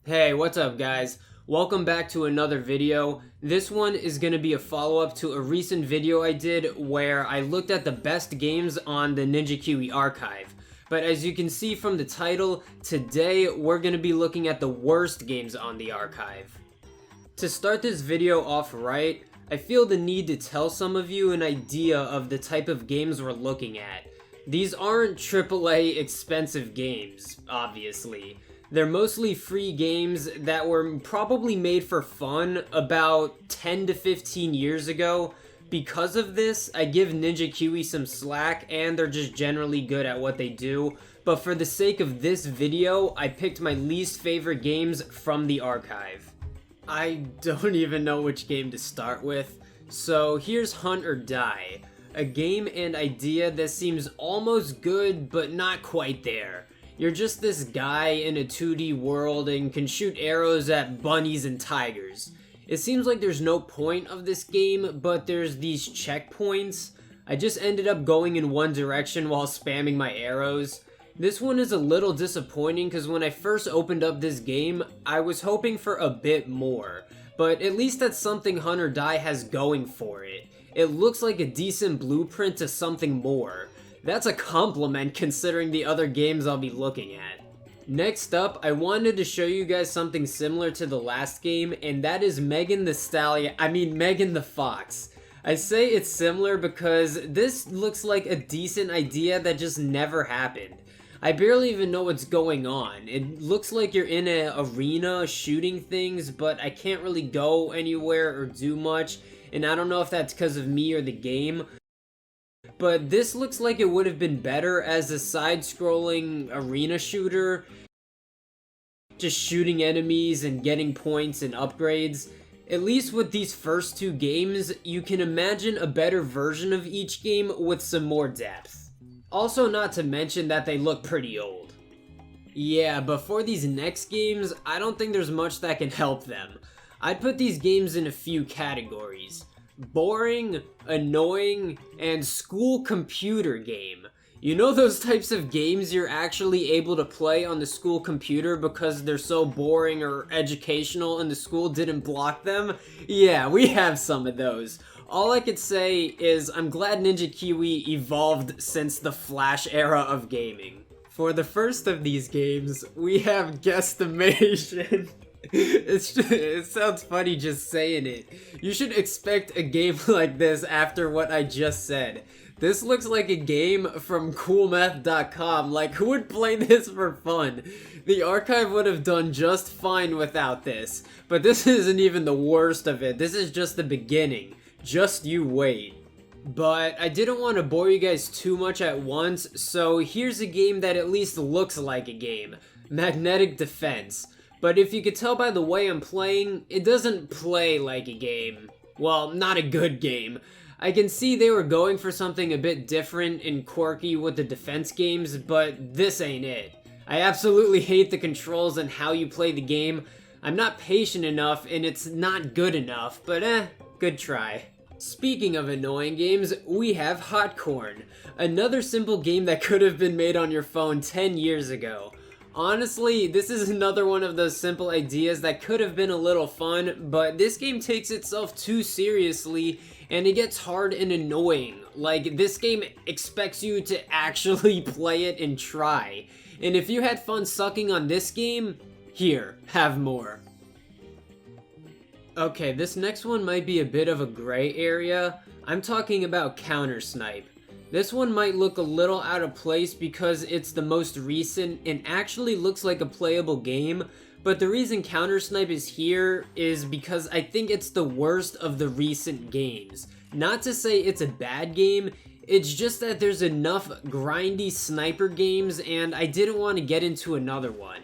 Hey, what's up guys? Welcome back to another video. This one is going to be a follow-up to a recent video I did where I looked at the best games on the Ninja Kiwi archive. But as you can see from the title, today we're going to be looking at the worst games on the archive. To start this video off right, I feel the need to tell some of you an idea of the type of games we're looking at. These aren't AAA expensive games, obviously. They're mostly free games that were probably made for fun about 10 to 15 years ago. Because of this, I give Ninja Kiwi some slack and they're just generally good at what they do. But for the sake of this video, I picked my least favorite games from the archive. I don't even know which game to start with. So here's Hunt or Die, a game and idea that seems almost good but not quite there. You're just this guy in a 2D world and can shoot arrows at bunnies and tigers. It seems like there's no point of this game, but there's these checkpoints. I just ended up going in one direction while spamming my arrows. This one is a little disappointing because when I first opened up this game, I was hoping for a bit more. But at least that's something Hunt or Die has going for it. It looks like a decent blueprint to something more. That's a compliment considering the other games I'll be looking at. Next up, I wanted to show you guys something similar to the last game, and that is Megan the Fox. I say it's similar because this looks like a decent idea that just never happened. I barely even know what's going on. It looks like you're in an arena shooting things, but I can't really go anywhere or do much, and I don't know if that's because of me or the game. But this looks like it would have been better as a side-scrolling arena shooter. Just shooting enemies and getting points and upgrades. At least with these first two games, you can imagine a better version of each game with some more depth. Also, not to mention that they look pretty old. Yeah, but for these next games, I don't think there's much that can help them. I'd put these games in a few categories. Boring, annoying, and school computer game. You know those types of games you're actually able to play on the school computer because they're so boring or educational and the school didn't block them? Yeah, we have some of those. All I could say is I'm glad Ninja Kiwi evolved since the Flash era of gaming. For the first of these games, we have Guesstimation. It sounds funny just saying it. You should expect a game like this after what I just said. This looks like a game from coolmath.com. Like, who would play this for fun? The archive would have done just fine without this. But this isn't even the worst of it. This is just the beginning. Just you wait. But I didn't want to bore you guys too much at once, so here's a game that at least looks like a game. Magnetic Defense. But if you could tell by the way I'm playing, it doesn't play like a game. Well, not a good game. I can see they were going for something a bit different and quirky with the defense games, but this ain't it. I absolutely hate the controls and how you play the game. I'm not patient enough and it's not good enough, but good try. Speaking of annoying games, we have Hot Corn. Another simple game that could have been made on your phone 10 years ago. Honestly, this is another one of those simple ideas that could have been a little fun, but this game takes itself too seriously and it gets hard and annoying. Like, this game expects you to actually play it and try. And if you had fun sucking on this game, here, have more. Okay, this next one might be a bit of a gray area. I'm talking about Counter-Snipe. This one might look a little out of place because it's the most recent and actually looks like a playable game, but the reason Counter-Snipe is here is because I think it's the worst of the recent games. Not to say it's a bad game, it's just that there's enough grindy sniper games and I didn't want to get into another one.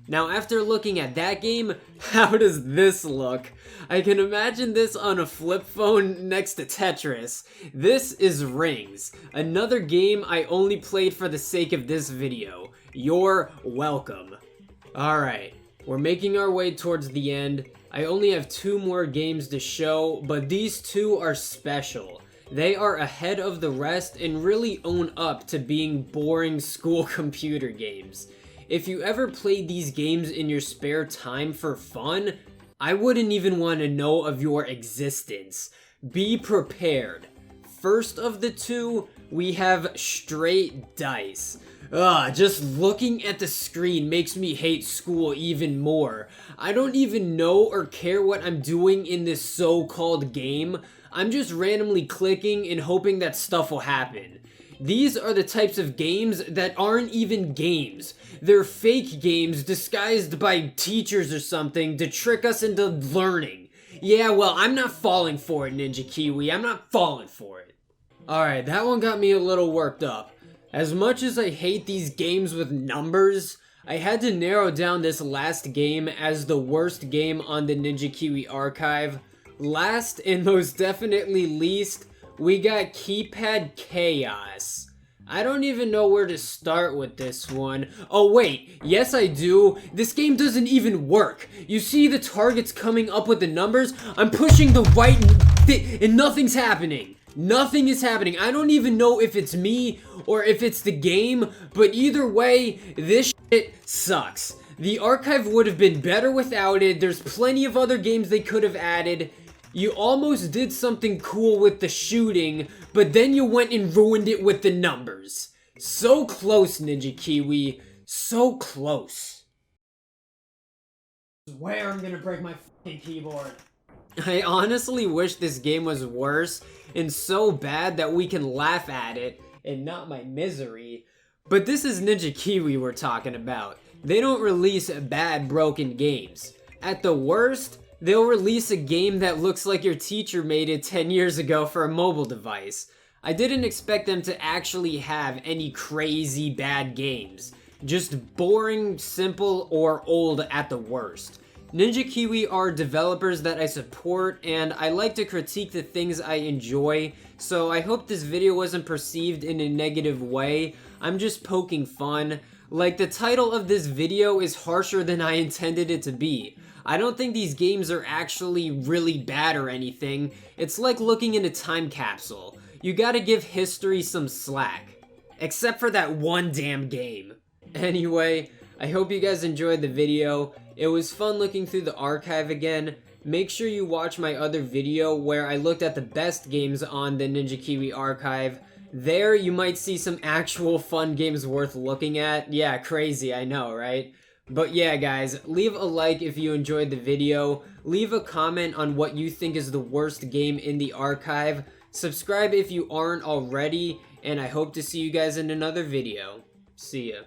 Now after looking at that game, how does this look? I can imagine this on a flip phone next to Tetris. This is Rings, another game I only played for the sake of this video. You're welcome. Alright, we're making our way towards the end. I only have 2 more games to show, but these 2 are special. They are ahead of the rest and really own up to being boring school computer games. if you ever played these games in your spare time for fun, I wouldn't even want to know of your existence. Be prepared. First of the two, we have straight dice. Just looking at the screen makes me hate school even more. I don't even know or care what I'm doing in this so-called game. I'm just randomly clicking and hoping that stuff will happen. These are the types of games that aren't even games. They're fake games disguised by teachers or something to trick us into learning. Yeah, well, I'm not falling for it, Ninja Kiwi. I'm not falling for it. Alright, that one got me a little worked up. As much as I hate these games with numbers, I had to narrow down this last game as the worst game on the Ninja Kiwi archive. Last and most definitely least, we got Keypad Chaos. I don't even know where to start with this one. Oh wait, yes I do. This game doesn't even work. You see the targets coming up with the numbers? I'm pushing the right and nothing's happening. Nothing is happening. I don't even know if it's me or if it's the game, but either way, this shit sucks. The archive would have been better without it. There's plenty of other games they could have added. You almost did something cool with the shooting, but then you went and ruined it with the numbers. So close, Ninja Kiwi. So close. I swear I'm gonna break my fucking keyboard. I honestly wish this game was worse and so bad that we can laugh at it and not my misery. But this is Ninja Kiwi we're talking about. They don't release bad, broken games. At the worst, they'll release a game that looks like your teacher made it 10 years ago for a mobile device. I didn't expect them to actually have any crazy bad games. Just boring, simple, or old at the worst. Ninja Kiwi are developers that I support, and I like to critique the things I enjoy, so I hope this video wasn't perceived in a negative way. I'm just poking fun. Like, the title of this video is harsher than I intended it to be. I don't think these games are actually really bad or anything. It's like looking in a time capsule. You gotta give history some slack. Except for that one damn game. Anyway, I hope you guys enjoyed the video. It was fun looking through the archive again. Make sure you watch my other video where I looked at the best games on the Ninja Kiwi archive. There you might see some actual fun games worth looking at. Yeah, crazy, I know, right? But yeah, guys, leave a like if you enjoyed the video. Leave a comment on what you think is the worst game in the archive. Subscribe if you aren't already, and I hope to see you guys in another video. See ya.